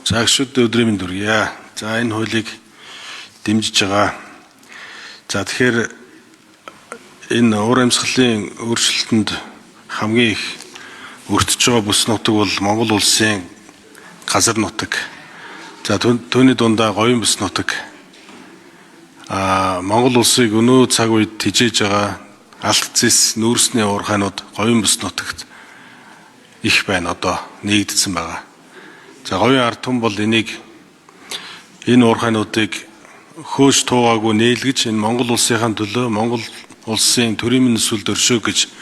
За гişүүд өдрийн мэнд хүргье. За энэ хуулийг дэмжиж байгаа. За тэгэхээр энэ уур амьсгалын өөрчлөлтөнд хамгийн их өртөж байгаа бүс нутаг бол Монгол улсын газар нутаг. За түүний дундаа говийн бүс нутаг. Монгол улсыг өнөө цаг үед тижээж байгаа алт зэс нүүрсний уурхайнууд говийн бүс нутагт их байна, одоо нэгдсэн байгаа. За говийн ард түмэн бол энэ уурхайнуудыг хөөж туугаагүй нээлгэж энэ Монгол улсынхаа төлөө Монгол улсын төрийн эсвэл өршөө гэж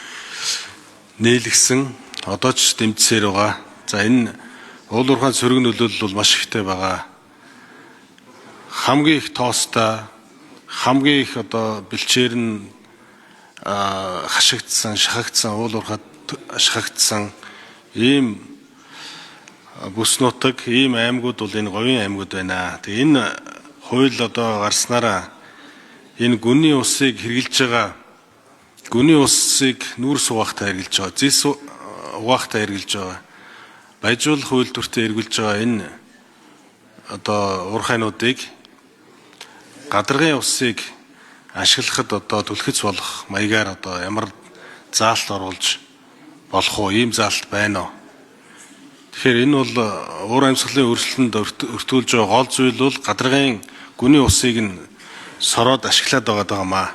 нээлгсэн одоо ч дэмжсээр байгаа. За энэ уул уурхайн сөрөг нөлөөлөл бол маш ихтэй байгаа. Хамгийн их тоостой, хамгийн их одоо бэлчээр нь хашигдсан, шахагдсан, уул уурхайд шахагдсан ийм бүс нутаг, ийм аймагуд бол энэ говийн аймагуд байна. Тэгээ энэ хууль одоо гарснараа энэ гүний усыг хэрглэж байгаа, гүний усыг нүүрс угаахтай хэрглэж байгаа, зис угаахтай хэрглэж байгаа, баяжуулах үйлдвэртээ эргэлж байгаа энэ одоо уурхайнуудыг гадаргын усыг ашиглахад одоо түлхэц болох маягаар одоо ямар заалт оруулж болох уу? Ийм заалт байна уу? Тэгэхээр энэ бол уур амьсгалын өөрчлөлтөнд өртүүлж байгаа гол зүйл бол гадаргын гүний усыг нь сороод ашиглаад байгаа маа.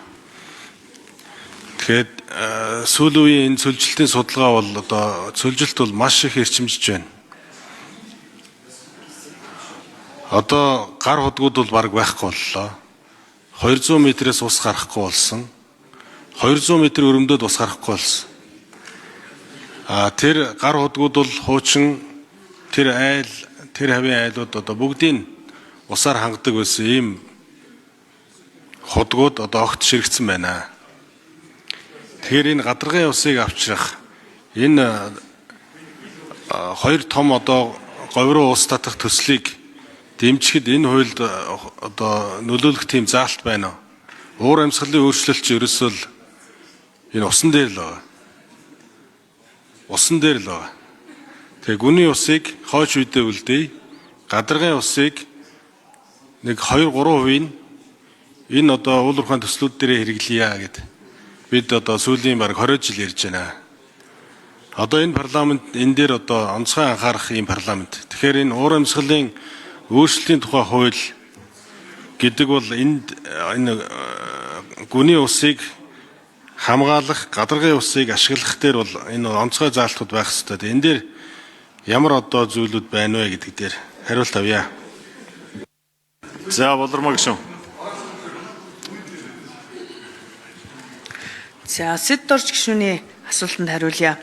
Тэгэхээр сүүлийн үеийн энэ цөлжилтийн судалгаа бол одоо цөлжилт бол маш их эрчимжиж байна. Одоо гар худгууд бол бараг байхгүй боллоо. 200 метрээс ус гарахгүй болсон. 200 метр өрөмдөд ус гарахгүй болсон. Тэр гар худгууд бол хуучин тэр хавийн айлууд одоо бүгдийг усаар хангадаг байсан ийм худгууд одоо огт ширэгдсэн байна. Тэгэхээр энэ гадаргын усыг авчрах энэ хоёр том одоо говьруу ус татах төслийг дэмжихэд энэ хуульд одоо нөлөөлөх тийм заалт байна уу? Уур амьсгалын өөрчлөлт ч ерөөсөө энэ усан дээр л байгаа. Усан дээр л байгаа. Тэгээ гүний усыг хойч үедээ үлдээе. Гадаргын усыг нэг 2-3% энэ одоо уул уурхайн төслүүд дээр хэрэглэе гэд бид одоо сүүлийн бараг 20 жил ярьж байна. Одоо энэ парламент энэ дээр одоо онцгой анхаарах ийм парламент. Тэгэхээр энэ уур амьсгалын өөрчлөлтийн тухай хууль гэдэг бол энэ гүний усыг хамгаалах, гадаргын усыг ашиглах дээр бол энэ онцгой заалтууд байх ёстой. Энэ дээр ямар одоо зүйлүүд байна вэ гэдэг дээр хариулт авъя. За болормоо гişүн. За Сэддорж гишүүний асуултанд хариулъя.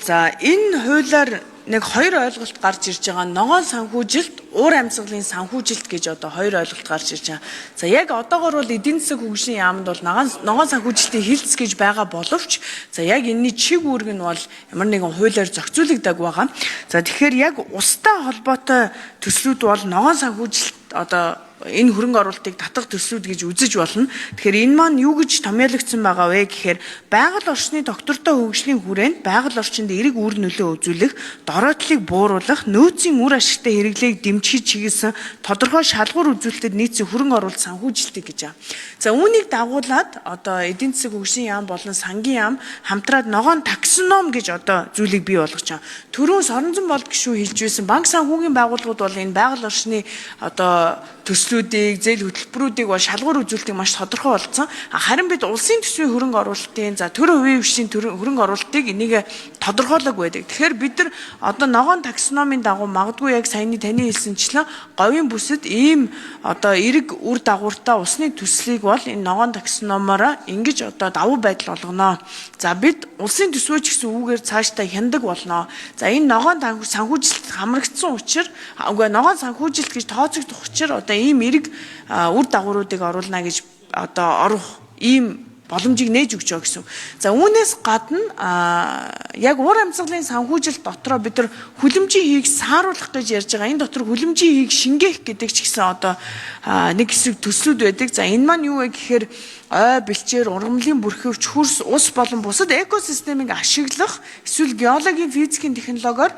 За энэ хуулиар нэг хоёр ойлголт гарч ирж байгаа. Ногоон санхүүжилт, уур амьсгалын санхүүжилт гэж одоо хоёр ойлголт гарч ирж байгаа. За яг одоогоор бол эдийн засаг хөгжлийн яамд бол ногоон санхүүжилтийн хилцс гэж байгаа боловч за яг энэний чиг үүрэг нь бол ямар нэгэн хуулиар зохицуулагддаг байгаа. За тэгэхээр яг устай холбоотой төслүүд бол ногоон санхүүжилт одоо энэ хөрөнгө оруулалтыг татах төслүүд гэж үзэж болно. Тэгэхээр энэ маань юу гэж томьёологдсон байгаа вэ гэхээр байгаль орчны доктортой хөгжлийн хүрээнд байгаль орчинд эерэг үр нөлөө үзүүлэх, дороотлыг бууруулах, нөөцийн үр ашигтай хэрэглээг дэмжих чиглэсэн тодорхой шалгуур үзүүлэлтэд нийцсэн хөрөнгө оруулалт санхүүжилтийг гэж байгаа. За үүнийг дагуулад одоо эдийн засаг хөгжлийн яам болон сангийн яам хамтраад ногоон таксоном гэж одоо зүйлийг бий болгож байгаа. Түрүүн Соронзон болд гишүү хэлж байсан банк санхүүгийн байгууллагууд бол энэ байгаль орчны одоо төслүүдийг, зээл хөтөлбөрүүдийг бол шалгуур үзүүлэлтийг маш тодорхой болсон. Харин бид улсын төсвийн хөрөнгө оруулалтын за төр хувийн хвшийн хөрөнгө оруулалтыг энийг тодорхойлог байдаг. Тэгэхээр бид нар одоо ногоон таксономын дагуу магадгүй яг саяны таны хэлсэнчлэн говийн бүсэд ийм одоо эерэг үр дагавартай усны төслийг бол энэ ногоон таксономоор ингэж одоо давуу байдал олгоно. За бид улсын төсвөө ч гэсэн үүгээр цаашдаа хяндаг болно. За энэ ногоон санхүүжилт хамрагдсан учраас ногоон санхүүжилт гэж тооцогдох учраас одоо ийм эерэг үр дагавруудыг оруулна гэж одоо орох ийм боломжийг нээж өгч байгаа гэсэн. За үүнээс гадна яг уур амьсгалын санхүүжилт дотроо бид нар хүлэмжийн хийг сааруулах гэж ярьж байгаа. Энэ дотор хүлэмжийн хийг шингээх гэдэг ч гэсэн одоо нэг хэсэг төслүүд байдаг. За энэ маань юу вэ гэхээр ой бэлчээр ургамлын бүрхөвч хөрс ус болон бусад экосистемийг ашиглах эсвэл геологийн физикийн технологиор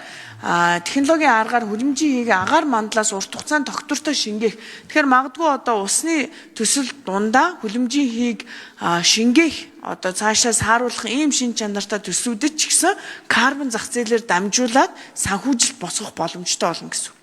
технологийн аргаар хүлэмжийн хийгээ агаар мандлаас урт хугацаанд тогтвортой шингээх. Тэгэхээр магадгүй одоо усны төсөл дундаа хүлэмжийн хийг шингээх одоо цаашаа сааруулах ийм шин чанартай төслүүдэд ч гэсэн карбон зах зээлээр дамжуулаад санхүүжилт босгох боломжтой болно гэсэн.